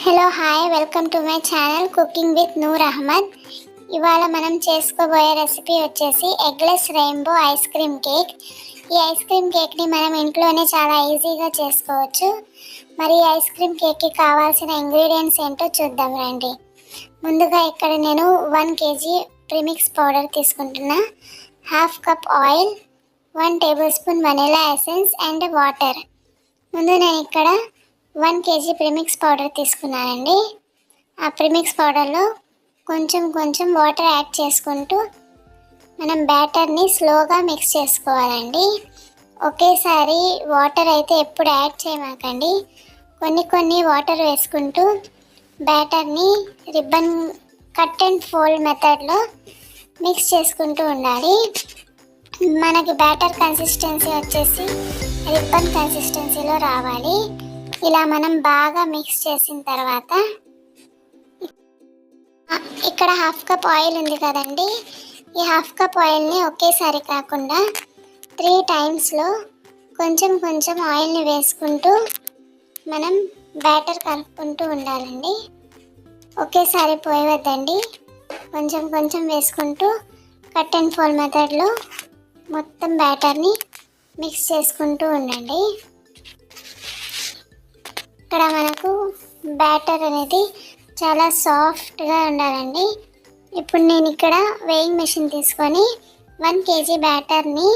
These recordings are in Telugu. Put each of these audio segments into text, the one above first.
Hello hi welcome to my channel cooking with Noor Ahmed. ఇవాళ మనం చేసుకోబోయే రెసిపీ వచ్చేసి eggless rainbow ice cream cake. ఈ ఐస్ క్రీమ్ కేక్ని మనం ఇంట్లోనే చాలా ఈజీగా చేసుకోవచ్చు. మరి ఈ ఐస్ క్రీమ్ కేక్కి కావాల్సిన ఇంగ్రీడియంట్స్ ఏంటో చూద్దాం రండి. ముందుగా ఇక్కడ నేను 1 kg ప్రీమిక్స్ పౌడర్ తీసుకుంటున్నా, half cup oil, 1 table spoon vanilla essence and water. ముందు నేను ఇక్కడ 1 kg ప్రీమిక్స్ పౌడర్ తీసుకున్నానండి. ఆ ప్రీమిక్స్ పౌడర్లో కొంచెం కొంచెం వాటర్ యాడ్ చేసుకుంటూ మనం బ్యాటర్ని స్లోగా మిక్స్ చేసుకోవాలండి. ఒకేసారి వాటర్ అయితే ఎప్పుడు యాడ్ చేయమాకండి. కొన్ని వాటర్ వేసుకుంటూ బ్యాటర్ని రిబ్బన్ కట్ అండ్ ఫోల్డ్ మెథడ్లో మిక్స్ చేసుకుంటూ ఉండాలి. మనకి బ్యాటర్ కన్సిస్టెన్సీ వచ్చేసి రిబ్బన్ కన్సిస్టెన్సీలో రావాలి. ఇలా మనం బాగా మిక్స్ చేసిన తర్వాత ఇక్కడ హాఫ్ కప్ ఆయిల్ ఉంది కదండి, ఈ హాఫ్ కప్ ఆయిల్ని ఒకేసారి కాకుండా 3 టైమ్స్లో కొంచెం కొంచెం ఆయిల్ని వేసుకుంటూ మనం బ్యాటర్ కలుపుకుంటూ ఉండాలండి. ఒకేసారి పోయవద్దండి, కొంచెం కొంచెం వేసుకుంటూ కట్ అండ్ ఫోల్డ్ మెథడ్లో మొత్తం బ్యాటర్ని మిక్స్ చేసుకుంటూ ఉండండి. ఇక్కడ మనకు బ్యాటర్ అనేది చాలా సాఫ్ట్గా ఉండాలండి. ఇప్పుడు నేను ఇక్కడ వెయింగ్ మెషిన్ తీసుకొని 1 kg బ్యాటర్ని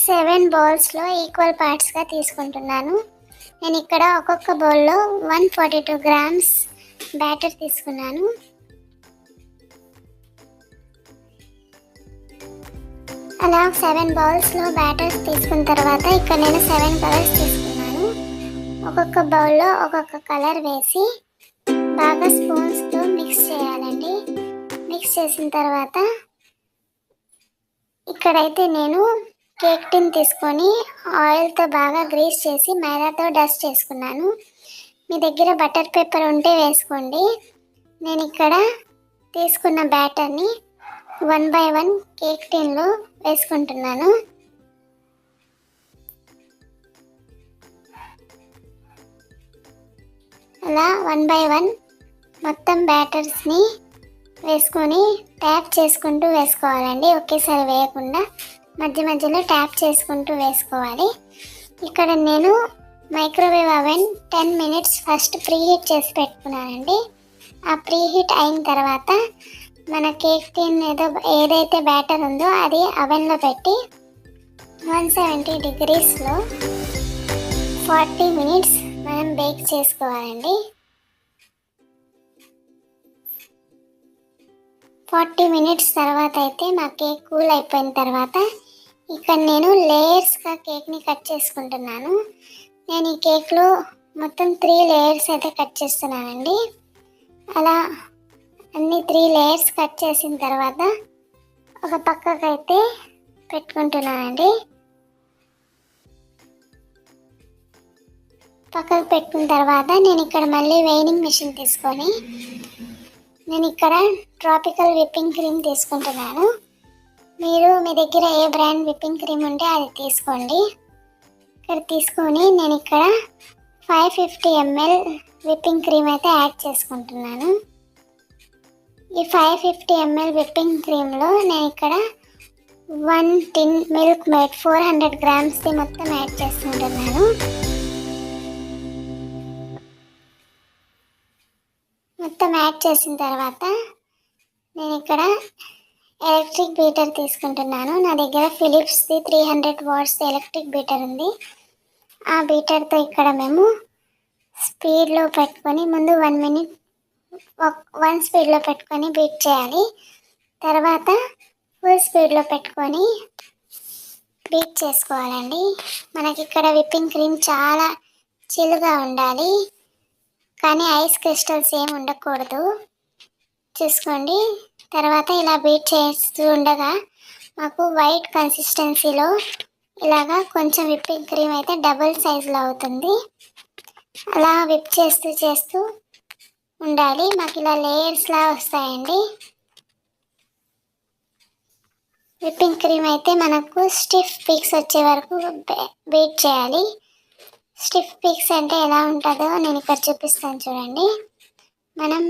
7 బౌల్స్లో ఈక్వల్ పార్ట్స్గా తీసుకుంటున్నాను. నేను ఇక్కడ ఒక్కొక్క బౌల్లో 142 గ్రామ్స్ బ్యాటర్ తీసుకున్నాను. అలా 7 బౌల్స్లో బ్యాటర్ తీసుకున్న తర్వాత ఇక్కడ నేను 7 కలర్స్ తీసుకున్నాను. ఒక్కొక్క బౌల్లో ఒక్కొక్క కలర్ వేసి బాగా స్పూన్స్తో మిక్స్ చేయాలండి. మిక్స్ చేసిన తర్వాత ఇక్కడైతే నేను కేక్ టిన్ తీసుకొని ఆయిల్తో బాగా గ్రీస్ చేసి మైదాతో డస్ట్ చేసుకున్నాను. మీ దగ్గర బటర్ పేపర్ ఉంటే వేసుకోండి. నేను ఇక్కడ తీసుకున్న బ్యాటర్ని 1 by 1 కేక్ టిన్లో వేసుకుంటున్నాను. అలా 1 by 1 మొత్తం బ్యాటర్స్ని వేసుకొని ట్యాప్ చేసుకుంటూ వేసుకోవాలండి. ఒకేసారి వేయకుండా మధ్య మధ్యలో ట్యాప్ చేసుకుంటూ వేసుకోవాలి. ఇక్కడ నేను microwave oven 10 minutes first preheat చేసి పెట్టుకున్నానండి. ఆ ప్రీహీట్ అయిన తర్వాత మన కేక్ టిన్ ఏదైతే బ్యాటర్ ఉందో అది అవెన్లో పెట్టి 170 degreesలో 40 minutes మనం బేక్ చేసుకోవాలండి. 40 minutes తర్వాత అయితే మా కేక్ కూల్ అయిపోయిన తర్వాత ఇక్కడ నేను లేయర్స్గా కేక్ని కట్ చేసుకుంటున్నాను. నేను ఈ కేక్లో మొత్తం 3 లేయర్స్ అయితే కట్ చేస్తున్నానండి. అలా అన్ని 3 లేయర్స్ కట్ చేసిన తర్వాత ఒక పక్కకైతే పెట్టుకుంటున్నానండి. పక్కకు పెట్టుకున్న తర్వాత నేను ఇక్కడ మళ్ళీ వెయినింగ్ మెషిన్ తీసుకొని నేను ఇక్కడ ట్రాపికల్ విప్పింగ్ క్రీమ్ తీసుకుంటున్నాను. మీరు మీ దగ్గర ఏ బ్రాండ్ విప్పింగ్ క్రీమ్ ఉంటే అది తీసుకోండి. ఇక్కడ తీసుకొని నేను ఇక్కడ 550 ml విప్పింగ్ క్రీమ్ అయితే యాడ్ చేసుకుంటున్నాను. ఈ 550 ml విప్పింగ్ క్రీమ్లో నేను ఇక్కడ 1 tin మిల్క్ మేడ్ 400 గ్రామ్స్ది మొత్తం యాడ్ చేసుకుంటున్నాను. మొత్తం యాడ్ చేసిన తర్వాత నేను ఇక్కడ ఎలక్ట్రిక్ బీటర్ తీసుకుంటున్నాను. నా దగ్గర ఫిలిప్స్ది 300 watts ఎలక్ట్రిక్ బీటర్ ఉంది. ఆ బీటర్తో ఇక్కడ మేము స్పీడ్లో పెట్టుకొని ముందు 1 minute 1 స్పీడ్లో పెట్టుకొని బీట్ చేయాలి. తర్వాత ఫుల్ స్పీడ్లో పెట్టుకొని బీట్ చేసుకోవాలండి. మనకి ఇక్కడ విప్పింగ్ క్రీమ్ చాలా చిల్లుగా ఉండాలి, కానీ ఐస్ క్రిస్టల్స్ ఏమి ఉండకూడదు. చూసుకోండి. తర్వాత ఇలా బీట్ చేస్తూ ఉండగా మాకు వైట్ కన్సిస్టెన్సీలో ఇలాగా కొంచెం విప్పింగ్ క్రీమ్ అయితే డబుల్ సైజులో అవుతుంది. అలా విప్ చేస్తూ ఉండాలి. మాకు ఇలా లేయర్స్లా వస్తాయండి. విప్పింగ్ క్రీమ్ అయితే మనకు స్టిఫ్ పీక్స్ వచ్చే వరకు బీట్ చేయాలి. స్టిఫ్ పీక్స్ అంటే ఎలా ఉంటుందో నేను ఇక్కడ చూపిస్తాను చూడండి. మనం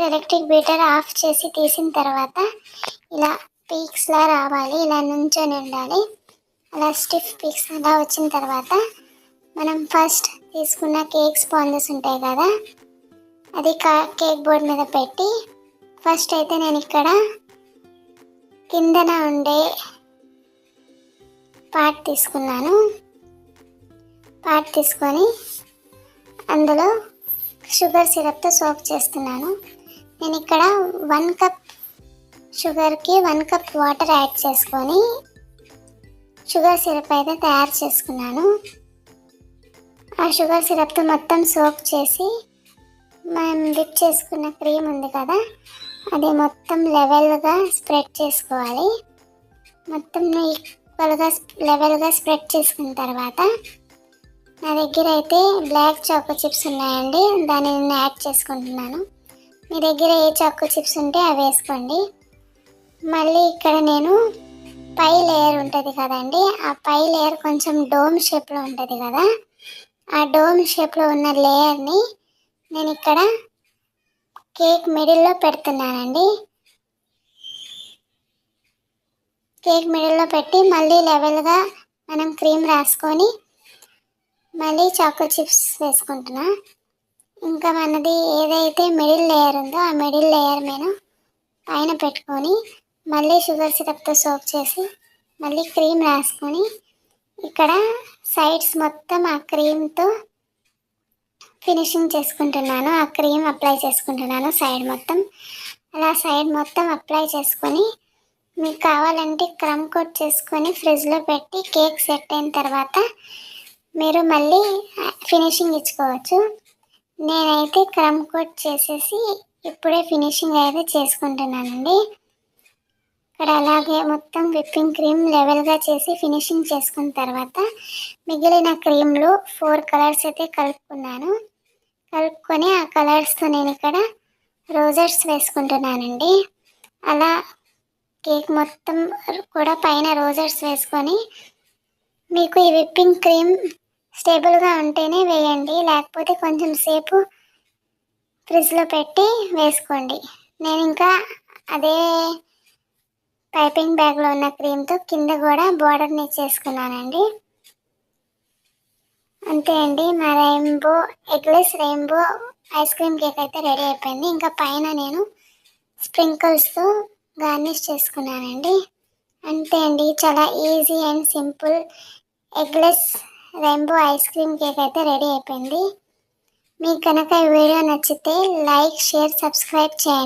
ఎలక్ట్రిక్ బీటర్ ఆఫ్ చేసి తీసిన తర్వాత ఇలా పీక్స్లా రావాలి, ఇలా నుంచొని ఉండాలి. అలా స్టిఫ్ పీక్స్ అలా వచ్చిన తర్వాత మనం ఫస్ట్ తీసుకున్న కేక్ స్పాంజెస్ ఉంటాయి కదా, అది కేక్ బోర్డ్ మీద పెట్టి ఫస్ట్ అయితే నేను ఇక్కడ కిందన ఉండే పార్ట్ తీసుకొని అందులో షుగర్ సిరప్తో సోక్ చేస్తున్నాను. నేను ఇక్కడ 1 కప్ షుగర్కి 1 కప్ వాటర్ యాడ్ చేసుకొని షుగర్ సిరప్ అయితే తయారు చేసుకున్నాను. ఆ షుగర్ సిరప్తో మొత్తం సోక్ చేసి మనం డిప్ చేసుకున్న క్రీమ్ ఉంది కదా, అది మొత్తం లెవెల్గా స్ప్రెడ్ చేసుకోవాలి. మొత్తం లెవెల్గా స్ప్రెడ్ చేసుకున్న తర్వాత నా దగ్గర అయితే బ్లాక్ చాకో చిప్స్ ఉన్నాయండి, దాన్ని నేను యాడ్ చేసుకుంటున్నాను. మీ దగ్గర ఏ చాకో చిప్స్ ఉంటే అవి వేసుకోండి. మళ్ళీ ఇక్కడ నేను పై లేయర్ ఉంటుంది కదండి, ఆ పై లేయర్ కొంచెం డోమ్ షేప్లో ఉంటుంది కదా, ఆ డోమ్ షేప్లో ఉన్న లేయర్ని నేను ఇక్కడ కేక్ మిడిల్లో పెడుతున్నానండి. కేక్ మిడిల్లో పెట్టి మళ్ళీ లెవెల్గా మనం క్రీమ్ రాసుకొని మళ్ళీ చాకో చిప్స్ వేసుకుంటున్నా. ఇంకా మనది ఏదైతే మిడిల్ లేయర్ ఉందో ఆ మిడిల్ లేయర్ నేను పైన పెట్టుకొని మళ్ళీ షుగర్ సిరప్తో సోక్ చేసి మళ్ళీ క్రీమ్ రాసుకొని ఇక్కడ సైడ్స్ మొత్తం ఆ క్రీమ్తో ఫినిషింగ్ చేసుకుంటున్నాను. ఆ క్రీమ్ అప్లై చేసుకుంటున్నాను సైడ్ మొత్తం. అలా సైడ్ మొత్తం అప్లై చేసుకొని మీకు కావాలంటే క్రమ్ కోట్ చేసుకొని ఫ్రిడ్జ్లో పెట్టి కేక్ సెట్ అయిన తర్వాత మీరు మళ్ళీ ఫినిషింగ్ ఇచ్చుకోవచ్చు. నేనైతే క్రమ్ కోట్ చేసేసి ఇప్పుడే ఫినిషింగ్ అయితే చేసుకుంటున్నానండి. ఇక్కడ అలాగే మొత్తం విప్పింగ్ క్రీమ్ లెవెల్గా చేసి ఫినిషింగ్ చేసుకున్న తర్వాత మిగిలిన క్రీమ్లో 4 కలర్స్ అయితే కలుపుకొని ఆ కలర్స్తో నేను ఇక్కడ రోజర్స్ వేసుకుంటున్నానండి. అలా కేక్ మొత్తం కూడా పైన రోజర్స్ వేసుకొని మీకు ఈ విప్పింగ్ క్రీమ్ స్టేబుల్గా ఉంటేనే వేయండి, లేకపోతే కొంచెం సేపు ఫ్రిడ్జ్లో పెట్టి వేసుకోండి. నేను ఇంకా అదే పైపింగ్ బ్యాగ్లో ఉన్న క్రీమ్తో కింద కూడా బార్డర్ని చేసుకున్నానండి. అంతే అండి, మా eggless rainbow ice cream cake అయితే రెడీ అయిపోయింది. ఇంకా పైన నేను స్ప్రింకిల్స్తో గార్నిష్ చేసుకున్నానండి. అంతే అండి, చాలా easy and simple eggless rainbow ice cream cake అయితే రెడీ అయిపోయింది. మీకు కనుక ఈ వీడియో నచ్చితే లైక్, షేర్, సబ్స్క్రైబ్ చేయండి.